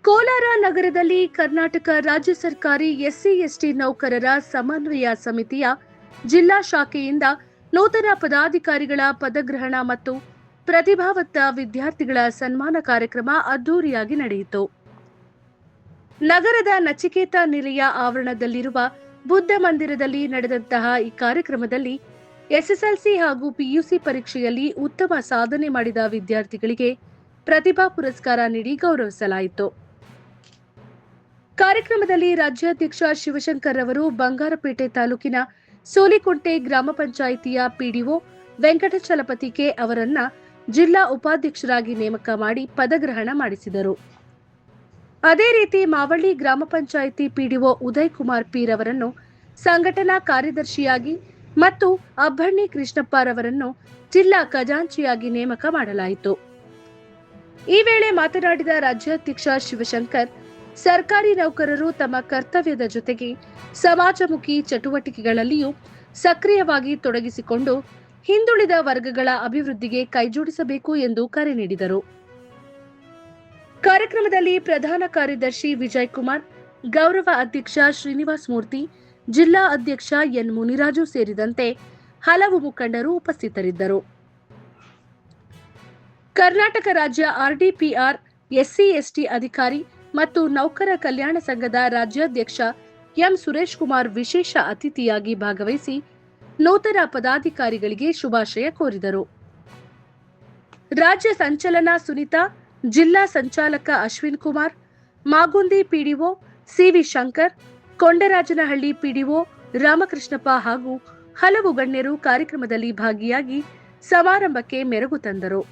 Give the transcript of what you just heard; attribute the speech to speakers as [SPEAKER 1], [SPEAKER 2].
[SPEAKER 1] ಕೋಲಾರ ನಗರದಲ್ಲಿ ಕರ್ನಾಟಕ ರಾಜ್ಯ ಸರ್ಕಾರಿ ಎಸ್ಸಿ/ಎಸ್ಟಿ ನೌಕರರ ಸಮನ್ವಯ ಸಮಿತಿಯ ಜಿಲ್ಲಾ ಶಾಖೆಯಿಂದ ನೂತನ ಪದಾಧಿಕಾರಿಗಳ ಪದಗ್ರಹಣ ಮತ್ತು ಪ್ರತಿಭಾವಂತ ವಿದ್ಯಾರ್ಥಿಗಳ ಸನ್ಮಾನ ಕಾರ್ಯಕ್ರಮ ಅದ್ದೂರಿಯಾಗಿ ನಡೆಯಿತು. ನಗರದ ನಚಿಕೇತ ನಿಲಯ ಆವರಣದಲ್ಲಿರುವ ಬುದ್ಧ ಮಂದಿರದಲ್ಲಿ ನಡೆದಂತಹ ಈ ಕಾರ್ಯಕ್ರಮದಲ್ಲಿ ಎಸ್ಎಸ್ಎಲ್ಸಿ ಹಾಗೂ ಪಿಯುಸಿ ಪರೀಕ್ಷೆಯಲ್ಲಿ ಉತ್ತಮ ಸಾಧನೆ ಮಾಡಿದ ವಿದ್ಯಾರ್ಥಿಗಳಿಗೆ ಪ್ರತಿಭಾ ಪುರಸ್ಕಾರ ನೀಡಿ ಗೌರವಿಸಲಾಯಿತು. ಕಾರ್ಯಕ್ರಮದಲ್ಲಿ ರಾಜ್ಯಾಧ್ಯಕ್ಷ ಶಿವಶಂಕರ್ ಅವರು ಬಂಗಾರಪೇಟೆ ತಾಲೂಕಿನ ಸೋಲಿಕುಂಟೆ ಗ್ರಾಮ ಪಂಚಾಯಿತಿಯ ಪಿಡಿಒ ವೆಂಕಟಚಲಪತಿ ಕೆ ಅವರನ್ನ ಜಿಲ್ಲಾ ಉಪಾಧ್ಯಕ್ಷರಾಗಿ ನೇಮಕ ಮಾಡಿ ಪದಗ್ರಹಣ ಮಾಡಿಸಿದರು. ಅದೇ ರೀತಿ ಮಾವಳ್ಳಿ ಗ್ರಾಮ ಪಂಚಾಯಿತಿ ಪಿಡಿಒ ಉದಯ್ ಕುಮಾರ್ ಪೀರ್ ಅವರನ್ನು ಸಂಘಟನಾ ಕಾರ್ಯದರ್ಶಿಯಾಗಿ ಮತ್ತು ಅಬ್ಬಣ್ಣಿ ಕೃಷ್ಣಪ್ಪರವರನ್ನು ಜಿಲ್ಲಾ ಖಜಾಂಚಿಯಾಗಿ ನೇಮಕ ಮಾಡಲಾಯಿತು. ಈ ವೇಳೆ ಮಾತನಾಡಿದ ರಾಜ್ಯಾಧ್ಯಕ್ಷ ಶಿವಶಂಕರ್, ಸರ್ಕಾರಿ ನೌಕರರು ತಮ್ಮ ಕರ್ತವ್ಯದ ಜೊತೆಗೆ ಸಮಾಜಮುಖಿ ಚಟುವಟಿಕೆಗಳಲ್ಲಿಯೂ ಸಕ್ರಿಯವಾಗಿ ತೊಡಗಿಸಿಕೊಂಡು ಹಿಂದುಳಿದ ವರ್ಗಗಳ ಅಭಿವೃದ್ಧಿಗೆ ಕೈಜೋಡಿಸಬೇಕು ಎಂದು ಕರೆ ನೀಡಿದರು. ಕಾರ್ಯಕ್ರಮದಲ್ಲಿ ಪ್ರಧಾನ ಕಾರ್ಯದರ್ಶಿ ವಿಜಯ್ ಕುಮಾರ್, ಗೌರವ ಅಧ್ಯಕ್ಷ ಶ್ರೀನಿವಾಸ್ ಮೂರ್ತಿ, ಜಿಲ್ಲಾ ಅಧ್ಯಕ್ಷ ಎನ್ ಮುನಿರಾಜು ಸೇರಿದಂತೆ ಹಲವು ಮುಖಂಡರು ಉಪಸ್ಥಿತರಿದ್ದರು. ಕರ್ನಾಟಕ ರಾಜ್ಯ ಆರ್ಡಿಪಿಆರ್ ಎಸ್ಸಿ/ಎಸ್ಟಿ ಅಧಿಕಾರಿ ಮತ್ತು ನೌಕರ ಕಲ್ಯಾಣ ಸಂಘದ ರಾಜ್ಯಾಧ್ಯಕ್ಷ ಎಂ ಸುರೇಶ್ ಕುಮಾರ್ ವಿಶೇಷ ಅತಿಥಿಯಾಗಿ ಭಾಗವಹಿಸಿ ನೂತನ ಪದಾಧಿಕಾರಿಗಳಿಗೆ ಶುಭಾಶಯ ಕೋರಿದರು. ರಾಜ್ಯ ಸಂಚಲನ ಸುನಿತಾ, ಜಿಲ್ಲಾ ಸಂಚಾಲಕ Ashwin Kumar, Magundi PDO CV Shankar, Kondarajanahalli PDO Ramakrishnappa ಹಾಗೂ ಹಲವು ಗಣ್ಯರು ಕಾರ್ಯಕ್ರಮದಲ್ಲಿ ಭಾಗಿಯಾಗಿ ಸಮಾರಂಭಕ್ಕೆ ಮೆರುಗು ತಂದರು.